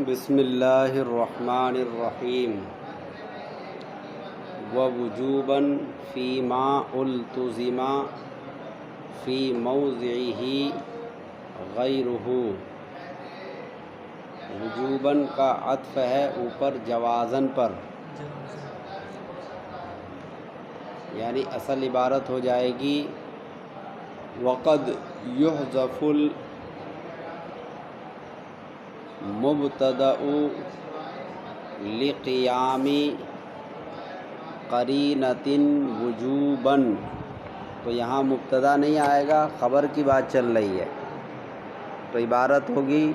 بسم اللہ الرحمن الرحیم ووجوباً فیما التزم فی موضعہ غیرہ۔ وجوباً کا عطف ہے اوپر جوازاً پر، یعنی اصل عبارت ہو جائے گی وقد یحذف المبتدأ لقیام قرینۃ وجوباً۔ تو یہاں مبتدا نہیں آئے گا، خبر کی بات چل رہی ہے، تو عبارت ہوگی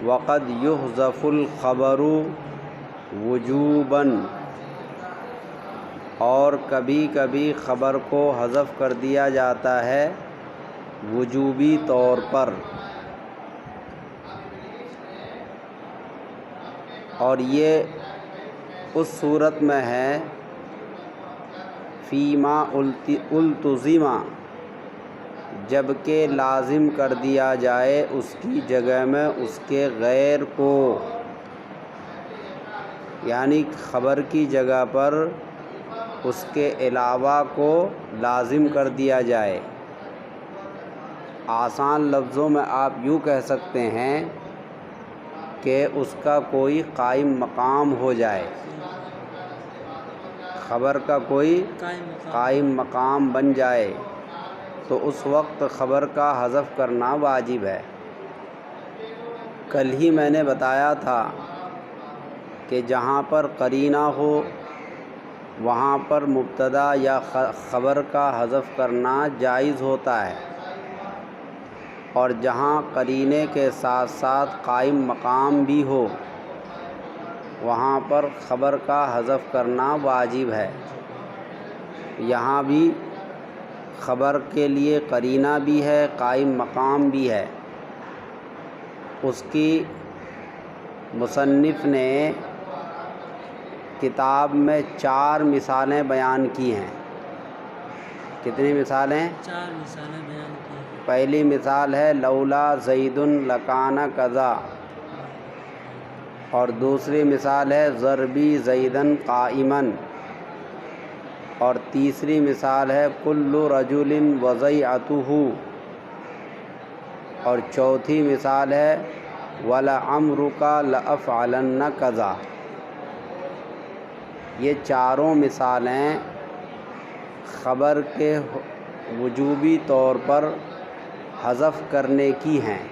وقد یحذف الخبر وجوباً، اور کبھی کبھی خبر کو حذف کر دیا جاتا ہے وجوبی طور پر، اور یہ اس صورت میں ہے فیما التزم، جب کہ لازم کر دیا جائے اس کی جگہ میں اس کے غیر کو، یعنی خبر کی جگہ پر اس کے علاوہ کو لازم کر دیا جائے۔ آسان لفظوں میں آپ یوں کہہ سکتے ہیں کہ اس کا کوئی قائم مقام ہو جائے، خبر کا کوئی قائم مقام بن جائے، تو اس وقت خبر کا حذف کرنا واجب ہے۔ کل ہی میں نے بتایا تھا کہ جہاں پر قرینہ ہو وہاں پر مبتدا یا خبر کا حذف کرنا جائز ہوتا ہے، اور جہاں قرینے کے ساتھ ساتھ قائم مقام بھی ہو وہاں پر خبر کا حذف کرنا واجب ہے۔ یہاں بھی خبر کے لیے قرینہ بھی ہے، قائم مقام بھی ہے۔ اس کی مصنف نے کتاب میں 4 مثالیں بیان کی ہیں۔ کتنی مثالیں؟ 4 مثالیں بیان کی ہیں۔ پہلی مثال ہے لولا زید لکان کذا، اور دوسری مثال ہے ضربی زیدن قائما، اور تیسری مثال ہے کل رجل وضیعتہ، اور چوتھی مثال ہے ولعمرک لأفعلن کذا۔ یہ چاروں مثالیں خبر کے وجوبی طور پر حذف کرنے کی ہیں۔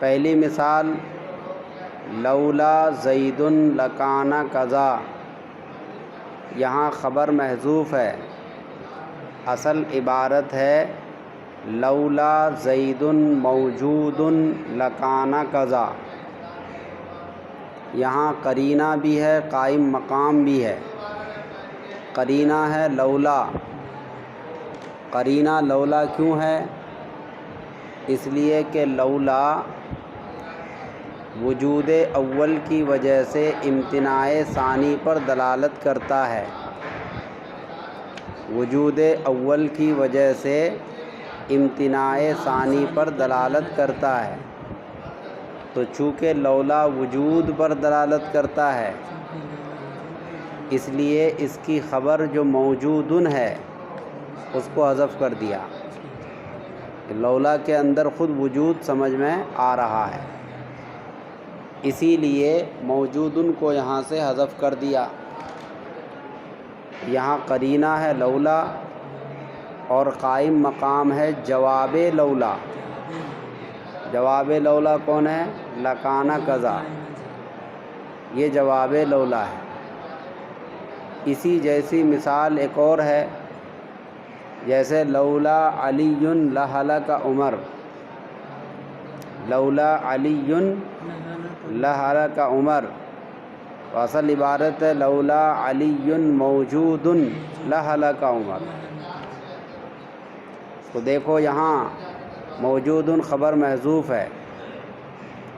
پہلی مثال لولا زید لکان کذا، یہاں خبر محذوف ہے، اصل عبارت ہے لولا زید موجود لکان کذا۔ یہاں قرینہ بھی ہے، قائم مقام بھی ہے۔ قرینہ ہے لولا۔ قرینہ لولا کیوں ہے؟ اس لیے کہ لولا وجود اول کی وجہ سے امتناع ثانی پر دلالت کرتا ہے۔ وجود اول کی وجہ سے امتناع ثانی پر دلالت کرتا ہے، تو چونکہ لولا وجود پر دلالت کرتا ہے اس لیے اس کی خبر جو موجودن ہے اس کو حذف کر دیا۔ لولا کے اندر خود وجود سمجھ میں آ رہا ہے، اسی لیے موجودن کو یہاں سے حذف کر دیا۔ یہاں قرینہ ہے لولا، اور قائم مقام ہے جواب لولا۔ جواب لولا کون ہے؟ لکان کذا، یہ جواب لولا ہے۔ اسی جیسی مثال ایک اور ہے، جیسے لولا علی لہلک عمر۔ لولا علی لہلک عمر، اصل عبارت ہے لولا علی موجود لہلک عمر۔ تو دیکھو یہاں موجود خبر محذوف ہے،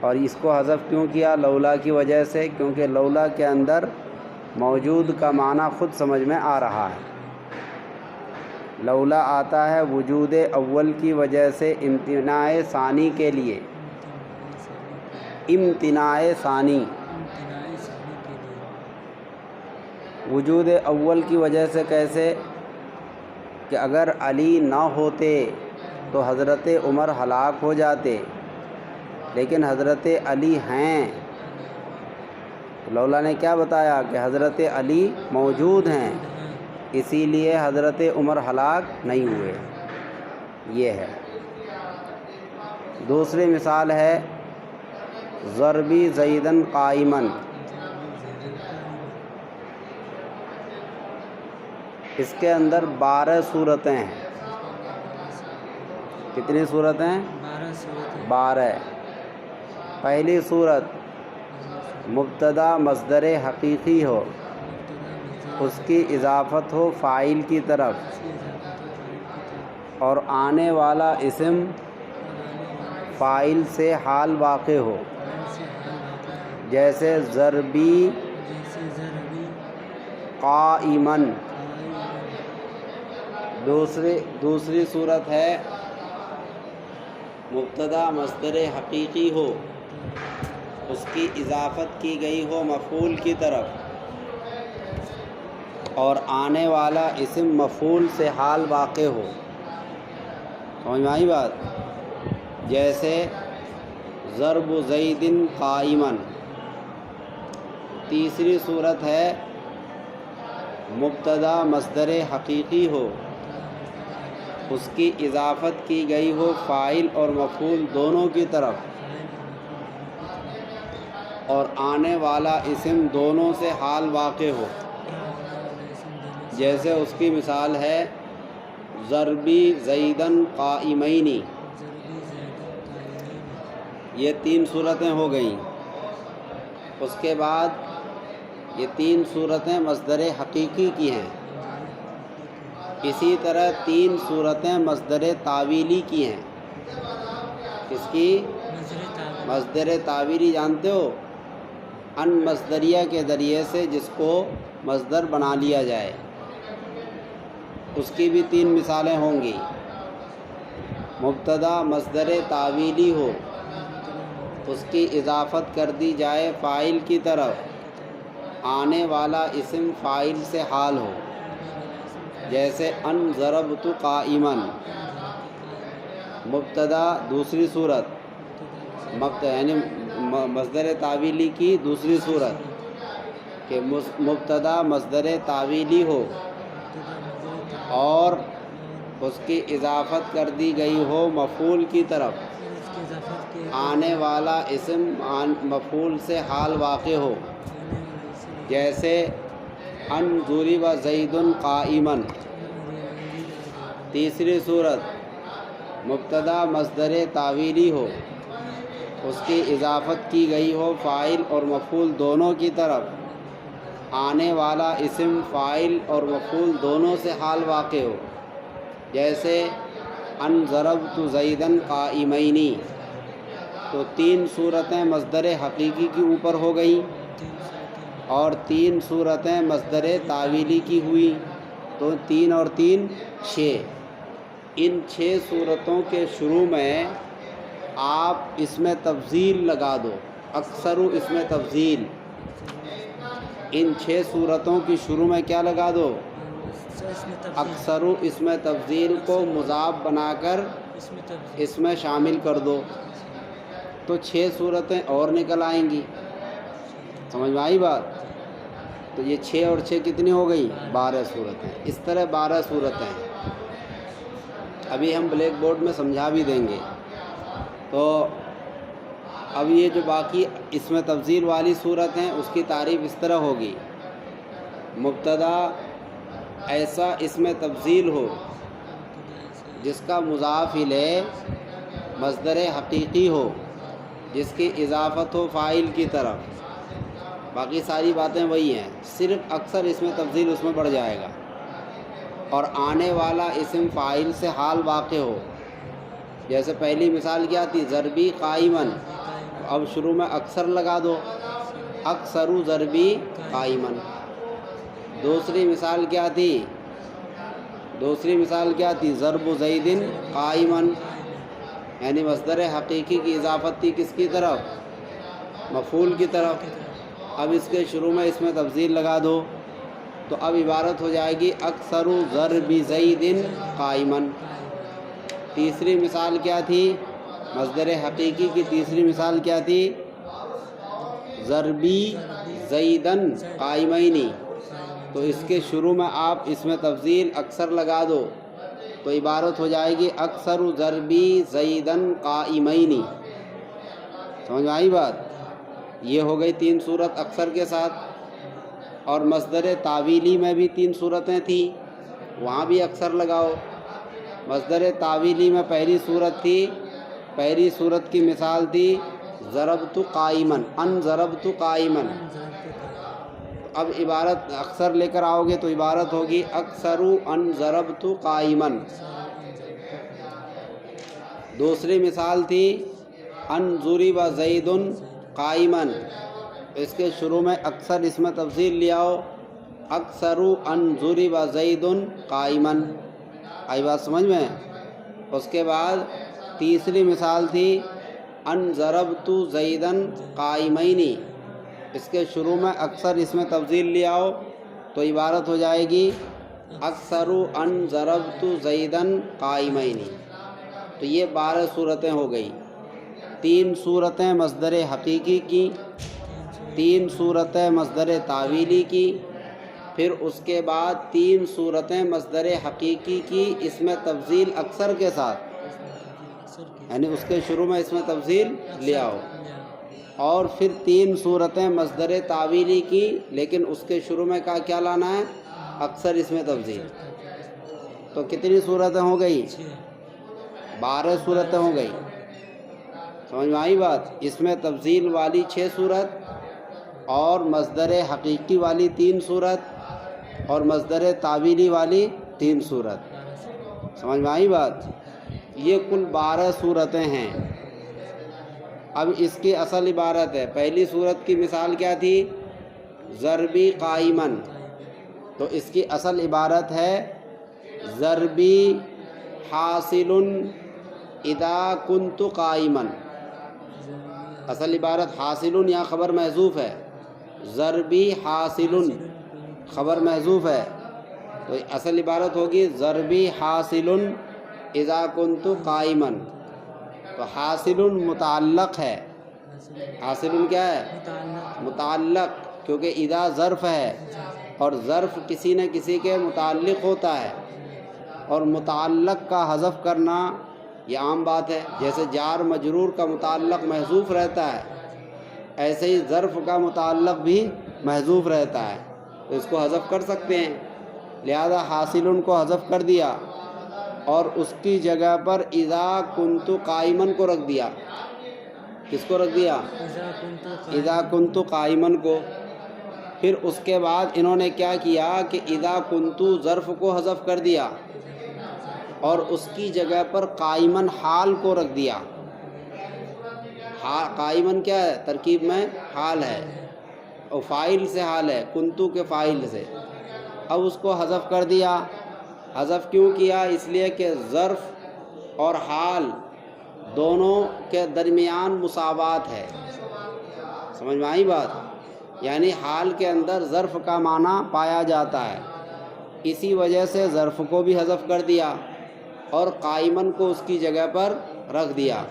اور اس کو حذف کیوں کیا؟ لولا کی وجہ سے، کیونکہ لولا کے اندر موجود کا معنی خود سمجھ میں آ رہا ہے۔ لولا آتا ہے وجود اول کی وجہ سے امتناع ثانی کے لیے، امتناع ثانی، امتناعی ثانی کے لیے، وجود اول کی وجہ سے کیسے کہ اگر علی نہ ہوتے تو حضرت عمر ہلاک ہو جاتے، لیکن حضرت علی ہیں، لولا نے کیا بتایا کہ حضرت علی موجود ہیں، اسی لیے حضرت عمر ہلاک نہیں ہوئے، یہ ہے۔ دوسری مثال ہے ضربی زیدن قائمن، اس کے اندر 12 صورتیں ہیں۔ کتنی صورتیں؟ 12 صورتیں، 12۔ پہلی صورت مبتدا مصدر حقیقی ہو، اس کی اضافت ہو فاعل کی طرف، اور آنے والا اسم فاعل سے حال واقع ہو، جیسے ضربی جیسے ضربی قائمن۔ قائمن، دوسری صورت ہے مبتدا مصدر حقیقی ہو، اس کی اضافت کی گئی ہو مفعول کی طرف، اور آنے والا اسم مفعول سے حال واقع ہو، سمجھ میں آئی بات؟ جیسے ضرب زید قائمن۔ تیسری صورت ہے مبتدا مصدر حقیقی ہو، اس کی اضافت کی گئی ہو فاعل اور مفعول دونوں کی طرف، اور آنے والا اسم دونوں سے حال واقع ہو، جیسے اس کی مثال ہے ضربی زیدن قائمینی۔ ضربی زیدن قائمین، یہ 3 صورتیں ہو گئیں۔ اس کے بعد یہ 3 صورتیں مصدر حقیقی کی ہیں، اسی طرح 3 صورتیں مصدر تعویلی کی ہیں۔ کس کی؟ مصدر تعویلی جانتے ہو؟ ان مصدریہ کے ذریعے سے جس کو مصدر بنا لیا جائے، اس کی بھی 3 مثالیں ہوں گی۔ مبتدا مصدر تعویلی ہو، اس کی اضافت کر دی جائے فاعل کی طرف، آنے والا اسم فاعل سے حال ہو، جیسے ان ضربت قائمن۔ مبتدا دوسری صورت یعنی مصدر تعویلی کی دوسری صورت کہ مبتدا مصدر تعویلی ہو اور اس کی اضافت کر دی گئی ہو مفعول کی طرف، آنے والا اسم مفعول سے حال واقع ہو، جیسے ان ضرب زید قائمن۔ تیسری صورت مبتدا مصدر تعویلی ہو، اس کی اضافت کی گئی ہو فاعل اور مفعول دونوں کی طرف، آنے والا اسم فاعل اور مفعول دونوں سے حال واقع ہو، جیسے ان ضربت زیدن قائمینی۔ تو 3 صورتیں مصدر حقیقی کی اوپر ہو گئیں اور 3 صورتیں مصدر تعویلی کی ہوئی، تو 3 اور 3 6۔ ان 6 صورتوں کے شروع میں آپ اس میں تفضیل لگا دو، اکثر اس میں تفضیل۔ ان 6 صورتوں کی شروع میں کیا لگا دو؟ اکثر اس میں تفضیل کو مضاف بنا کر اس میں شامل کر دو، تو 6 صورتیں اور نکل آئیں گی۔ سمجھ میں آئی بات؟ تو یہ 6 اور 6 کتنی ہو گئی؟ 12 صورتیں۔ اس طرح 12 صورتیں ابھی ہم بلیک بورڈ میں سمجھا بھی دیں گے۔ تو اب یہ جو باقی اس میں تفضیل والی صورت ہیں، اس کی تعریف اس طرح ہوگی: مبتدا ایسا اس میں تفضیل ہو جس کا مضاف الیہ مصدر حقیقی ہو، جس کی اضافت ہو فاعل کی طرف، باقی ساری باتیں وہی ہیں، صرف اکثر اس میں تفضیل اس میں بڑھ جائے گا، اور آنے والا اسم فاعل سے حال واقع ہو، جیسے پہلی مثال کیا تھی؟ ضربی قائمن، اب شروع میں اکثر لگا دو، اکثر ضربی قائمن۔ دوسری مثال کیا تھی؟ ضرب زید قائمن، یعنی مصدر حقیقی کی اضافت تھی کس کی طرف؟ مفعول کی طرف. اب اس کے شروع میں اس میں تفضیل لگا دو تو اب عبارت ہو جائے گی اکثر ضرب زید قائما. تیسری مثال کیا تھی؟ مصدر حقیقی کی تیسری مثال کیا تھی؟ ضربی زیدن قائمین. تو اس کے شروع میں آپ اس میں تفضیل اکثر لگا دو تو عبارت ہو جائے گی اکثر ضربی زیدن قائمین. سمجھ میں آئی بات؟ یہ ہو گئی 3 صورت اکثر کے ساتھ. اور مصدر تعویلی میں بھی 3 صورتیں تھیں، وہاں بھی اکثر لگاؤ. مصدر تعویلی میں پہلی صورت تھی، پہلی صورت کی مثال تھی ضربت قائما، ان ضربت قائما. اب عبارت اکثر لے کر آؤ گے تو عبارت ہوگی اکثر ان ضربت قائما. دوسری مثال تھی ان ضرب زید قائما. اس کے شروع میں اکثر اس میں تفصیل لے آؤ اکثر ان ضرب زید قائما. آئی بات سمجھ میں؟ اس کے بعد تیسری مثال تھی ان ضربت زیدن قائمین. اس کے شروع میں اکثر اس میں تفضیل لے آؤ تو عبارت ہو جائے گی اکثر ان ضربت زیدن قائمین. تو یہ 12 صورتیں ہو گئی. 3 صورتیں مصدر حقیقی کی، 3 صورتیں مصدر تعویلی کی، پھر اس کے بعد 3 صورتیں مصدر حقیقی کی اس میں تفضیل اکثر کے ساتھ، یعنی اس کے شروع میں اس میں تفضیل لے آؤ. اور پھر 3 صورتیں مصدر تعویلی کی لیکن اس کے شروع میں کیا لانا ہے؟ اکثر اس میں تفضیل. تو کتنی صورتیں ہو گئی؟ 12 صورتیں ہو گئی. سمجھ میں آئی بات؟ اس میں تفضیل والی 6 صورت اور مصدر حقیقی والی 3 صورت اور مصدر تعویلی والی 3 صورت. سمجھ میں آئی بات؟ یہ کل 12 صورتیں ہیں. اب اس کی اصل عبارت ہے، پہلی صورت کی مثال کیا تھی؟ ضربی قائمن. تو اس کی اصل عبارت ہے ضربی حاصل اذا کنت قائمن. اصل عبارت حاصل یا خبر محذوف ہے، ضربی حاصل خبر محذوف ہے. تو اصل عبارت ہوگی ضربی حاصل اذا کنت قائمن. تو حاصل متعلق ہے، حاصل کیا ہے؟ متعلق، کیونکہ اذا ظرف ہے اور ظرف کسی نہ کسی کے متعلق ہوتا ہے، اور متعلق کا حذف کرنا یہ عام بات ہے. جیسے جار مجرور کا متعلق محذوف رہتا ہے، ایسے ہی ظرف کا متعلق بھی محذوف رہتا ہے، تو اس کو حذف کر سکتے ہیں. لہذا حاصل کو حذف کر دیا اور اس کی جگہ پر اذا کنت قائمن کو رکھ دیا. کس کو رکھ دیا؟ اذا کنت قائمن کو. پھر اس کے بعد انہوں نے کیا کیا کہ اذا کنت ظرف کو حذف کر دیا اور اس کی جگہ پر قائمن حال کو رکھ دیا. قائمن کیا ہے؟ ترکیب میں حال ہے اور فاعل سے حال ہے، کنتو کے فاعل سے. اب اس کو حذف کر دیا. حذف کیوں کیا؟ اس لیے کہ ظرف اور حال دونوں کے درمیان مساوات ہے. سمجھ میں آئی بات؟ یعنی حال کے اندر ظرف کا معنی پایا جاتا ہے، اسی وجہ سے ظرف کو بھی حذف کر دیا اور قائمن کو اس کی جگہ پر رکھ دیا.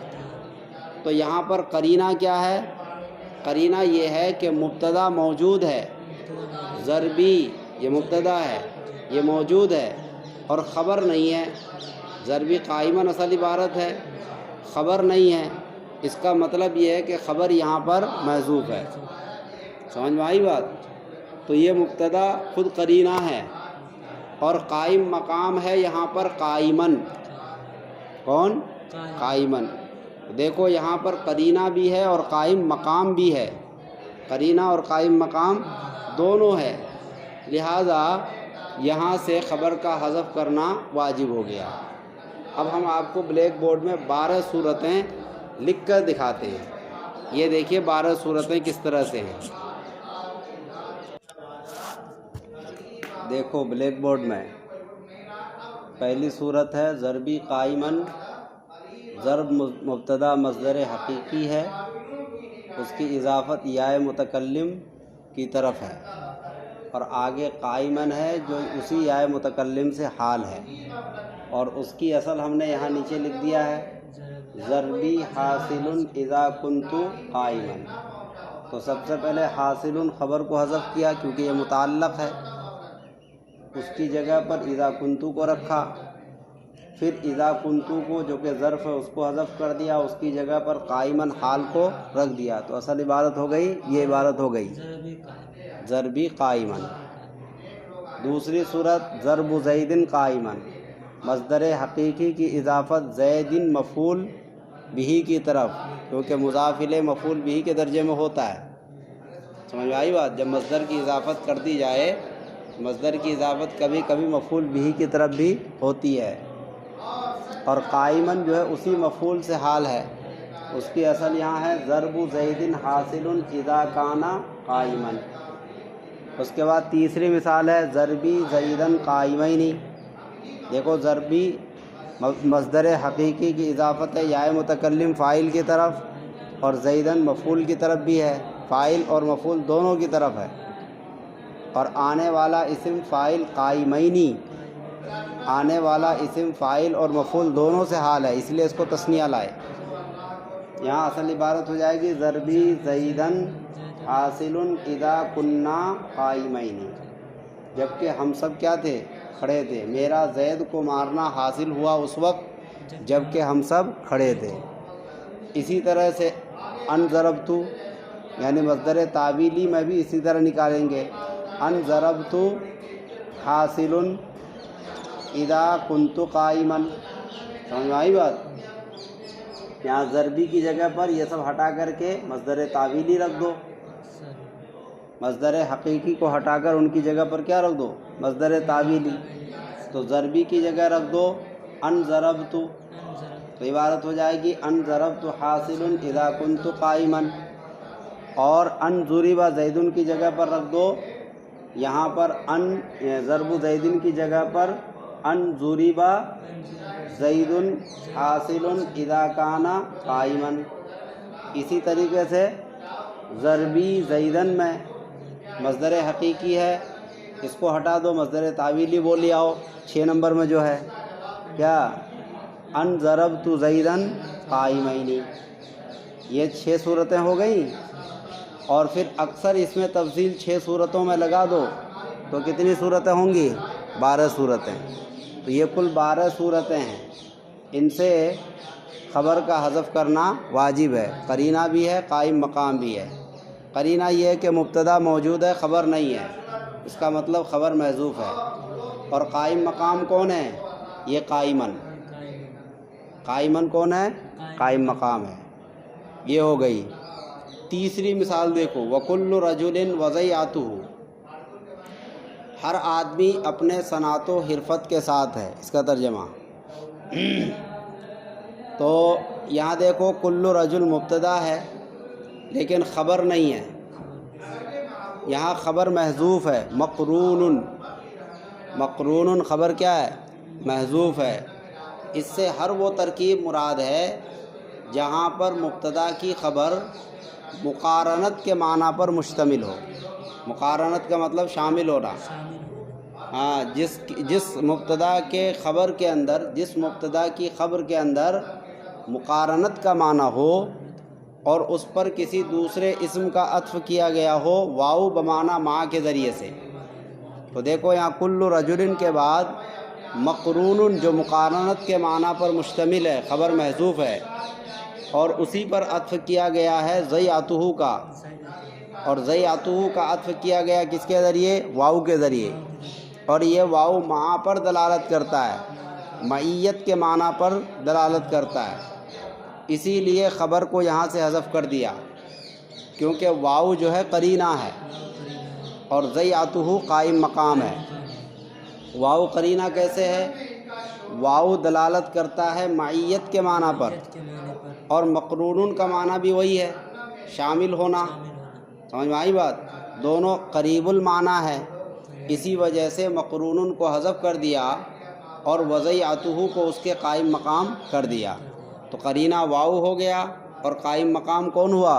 تو یہاں پر قرینہ کیا ہے؟ قرینہ یہ ہے کہ مبتدا موجود ہے، ضربی یہ مبتدا ہے، یہ موجود ہے اور خبر نہیں ہے. ضربی قائمن اصل عبارت ہے، خبر نہیں ہے. اس کا مطلب یہ ہے کہ خبر یہاں پر محذوف ہے. سمجھ میں آئی بات؟ تو یہ مبتدا خود قرینہ ہے اور قائم مقام ہے یہاں پر قائمن. کون؟ قائمن. دیکھو یہاں پر قرینہ بھی ہے اور قائم مقام بھی ہے، قرینہ اور قائم مقام دونوں ہے. لہذا یہاں سے خبر کا حذف کرنا واجب ہو گیا. اب ہم آپ کو بلیک بورڈ میں 12 صورتیں لکھ کر دکھاتے ہیں. یہ دیکھیے 12 صورتیں کس طرح سے ہیں. دیکھو بلیک بورڈ میں پہلی صورت ہے ضربی قائمن. ضرب مبتدا مصدر حقیقی ہے اس کی اضافت یا متکلم کی طرف ہے، اور آگے قائمن ہے جو اسی یا متکلم سے حال ہے، اور اس کی اصل ہم نے یہاں نیچے لکھ دیا ہے ضربی حاصل اذا کنت قائمن۔ تو سب سے پہلے حاصل خبر کو حذف کیا کیونکہ یہ متعلق ہے، اس کی جگہ پر اذا کنت کو رکھا، پھر اذا کنت کو جو کہ ظرف ہے اس کو حذف کر دیا، اس کی جگہ پر قائمن حال کو رکھ دیا، تو اصل عبارت ہو گئی، یہ عبارت ہو گئی ضربی قائمن۔ دوسری صورت ضرب زید قائمن، مصدر حقیقی کی اضافت زید مفعول بھی کی طرف، کیونکہ مضاف الیہ مفعول بھی کے درجے میں ہوتا ہے۔ سمجھ میں آئی بات؟ جب مصدر کی اضافت کر دی جائے، مصدر کی اضافت کبھی کبھی مفعول بھی کی طرف بھی ہوتی ہے، اور قائمن جو ہے اسی مفعول سے حال ہے، اس کی اصل یہاں ہے ضرب زید حاصل اذا کان قائمن۔ اس کے بعد تیسری مثال ہے ضربی زیدن قائمین۔ دیکھو ضربی مصدر حقیقی کی اضافت ہے یا متکلم فاعل کی طرف، اور زیدن مفعول کی طرف بھی ہے، فاعل اور مفعول دونوں کی طرف ہے، اور آنے والا اسم فاعل قائمینی، آنے والا اسم فاعل اور مفعول دونوں سے حال ہے، اس لیے اس کو تثنیہ لائے۔ یہاں اصل عبارت ہو جائے گی ضربی زیدن حاصل اذا کننا قائمین، جبکہ ہم سب کیا تھے؟ کھڑے تھے۔ میرا زید کو مارنا حاصل ہوا اس وقت جبکہ ہم سب کھڑے تھے۔ اسی طرح سے ان ضربتو یعنی مصدر تعویلی میں بھی اسی طرح نکالیں گے، ان ضربتو حاصل اذا کنت قائما۔ سمجھ میں آئی بات؟ یہاں ضربی کی جگہ پر یہ سب ہٹا کر کے مصدر تعویلی رکھ دو، مصدر حقیقی کو ہٹا کر ان کی جگہ پر کیا رکھ دو؟ مصدر تعویلی۔ تو ضربی کی جگہ رکھ دو ان ضربتو، تو عبارت ہو جائے گی ان ضربت حاصل اذا کنت قائما، اور ان ضرب زیدن کی جگہ پر رکھ دو، یہاں پر ان ضرب زیدن کی جگہ پر ان ضرب زید حاصل اذا کان قائما۔ اسی طریقے سے ضربی زیدن میں مصدر حقیقی ہے، اس کو ہٹا دو، مصدر تعویلی بول لے آؤ 6 نمبر میں جو ہے کیا؟ ان ضربت زیدن قائمین۔ یہ 6 صورتیں ہو گئیں، اور پھر اکثر اس میں تفصیل 6 صورتوں میں لگا دو تو کتنی صورتیں ہوں گی؟ 12 صورتیں۔ تو یہ کل 12 صورتیں ہیں، ان سے خبر کا حذف کرنا واجب ہے، قرینہ بھی ہے، قائم مقام بھی ہے۔ قرینہ یہ ہے کہ مبتدا موجود ہے، خبر نہیں ہے، اس کا مطلب خبر محذوف ہے، اور قائم مقام کون ہے؟ یہ قائمن۔ قائمن کون ہے؟ قائم مقام ہے۔ یہ ہو گئی۔ تیسری مثال دیکھو وَكُلُّ رَجُلٍ وَضَيْعَتُهُ، ہر آدمی اپنے صنعت و حرفت کے ساتھ ہے، اس کا ترجمہ۔ تو یہاں دیکھو کل رجل مبتدا ہے لیکن خبر نہیں ہے، یہاں خبر محذوف ہے، مقرون، مقرون خبر کیا ہے؟ محذوف ہے۔ اس سے ہر وہ ترکیب مراد ہے جہاں پر مبتدا کی خبر مقارنت کے معنی پر مشتمل ہو۔ مقارنت کا مطلب شامل ہونا۔ ہاں، جس مبتدا کے خبر کے اندر، جس مبتدا کی خبر کے اندر مقارنت کا معنی ہو اور اس پر کسی دوسرے اسم کا عطف کیا گیا ہو واو بمعنی ما کے ذریعے سے۔ تو دیکھو یہاں کل رجل کے بعد مقرون جو مقارنت کے معنی پر مشتمل ہے، خبر محذوف ہے، اور اسی پر عطف کیا گیا ہے ضیعتہ کا، اور ضیعتہ کا عطف کیا گیا کس کے ذریعے؟ واو کے ذریعے، اور یہ واو مع پر دلالت کرتا ہے، معیت کے معنی پر دلالت کرتا ہے، اسی لیے خبر کو یہاں سے حذف کر دیا کیونکہ واو جو ہے قرینہ ہے اور ضیعتہ قائم مقام ہے۔ واو قرینہ کیسے ہے؟ واو دلالت کرتا ہے معیت کے معنی پر، اور مقرون کا معنی بھی وہی ہے، شامل ہونا۔ سمجھ میں آئی بات؟ دونوں قریب المعنی ہے، اسی وجہ سے مقرون کو حذف کر دیا اور وضیعتہ کو اس کے قائم مقام کر دیا۔ تو قرینہ واو ہو گیا اور قائم مقام کون ہوا؟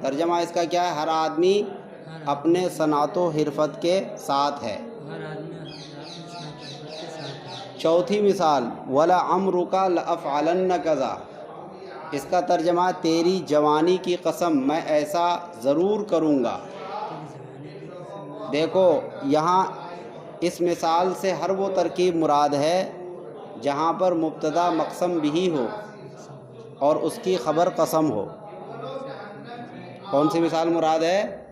ترجمہ اس کا کیا ہے؟ ہر آدمی اپنے صنعت و حرفت کے ساتھ ہے۔ ہر آدمی اپنے صنعت و حرفت کے ساتھ ہے۔ چوتھی مثال وَلَعَمْرُكَ لَأَفْعَلَنَّ كَذَا، اس کا ترجمہ تیری جوانی کی قسم میں ایسا ضرور کروں گا۔ دیکھو یہاں اس مثال سے ہر وہ ترکیب مراد ہے جہاں پر مبتدا مقسم بھی ہو اور اس کی خبر قسم ہو۔ کون سی مثال مراد ہے؟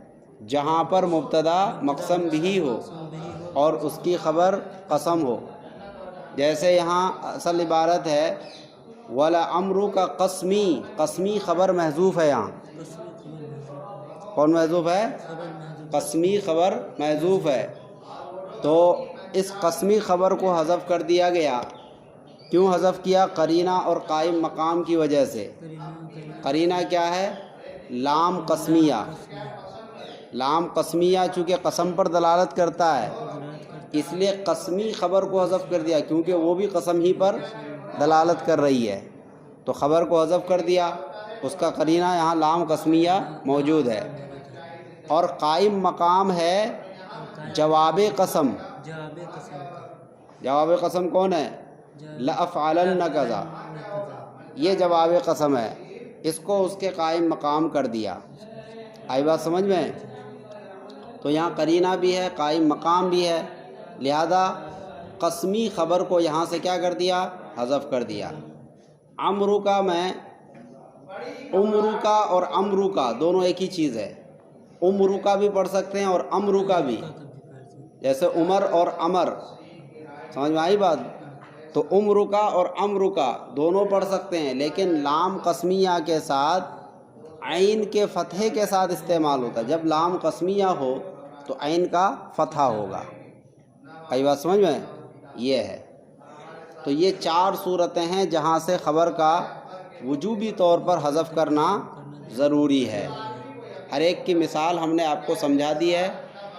جہاں پر مبتدا مقسم بھی ہو اور اس کی خبر قسم ہو۔ جیسے یہاں اصل عبارت ہے وَلَعَمْرُكَ قَسْمِی، قسمی خبر محذوف ہے یہاں۔ کون محذوف ہے؟ قسمی خبر محذوف ہے، تو اس قسمی خبر کو حذف کر دیا گیا۔ کیوں حذف کیا؟ قرینہ اور قائم مقام کی وجہ سے۔ قرینہ کیا ہے؟ لام قسمیہ۔ لام قسمیہ چونکہ قسم پر دلالت کرتا ہے، اس لیے قسمی خبر کو حذف کر دیا، کیونکہ وہ بھی قسم ہی پر دلالت کر رہی ہے، تو خبر کو حذف کر دیا۔ اس کا قرینہ یہاں لام قسمیہ موجود ہے۔ اور قائم مقام ہے جواب قسم۔ جواب قسم کون ہے؟ لَأَفْعَلَنَّ كَذَا، یہ جواب قسم ہے، اس کو اس کے قائم مقام کر دیا۔ آئی بات سمجھ میں؟ تو یہاں قرینہ بھی ہے، قائم مقام بھی ہے، لہذا قسمی خبر کو یہاں سے کیا کر دیا؟ حذف کر دیا۔ عمرو میں عمرو کا اور امرو کا دونوں ایک ہی چیز ہے۔ عمرو کا بھی پڑھ سکتے ہیں اور امرو کا بھی، جیسے عمر اور امر، سمجھ میں آئی بات؟ تو عمرو کا اور امرو کا دونوں پڑھ سکتے ہیں، لیکن لام قسمیہ کے ساتھ عین کے فتحے کے ساتھ استعمال ہوتا ہے۔ جب لام قسمیہ ہو تو عین کا فتحہ ہوگا۔ آئی بات سمجھ میں؟ یہ ہے۔ تو یہ چار صورتیں ہیں جہاں سے خبر کا وجوبی طور پر حذف کرنا ضروری ہے۔ ہر ایک کی مثال ہم نے آپ کو سمجھا دی ہے۔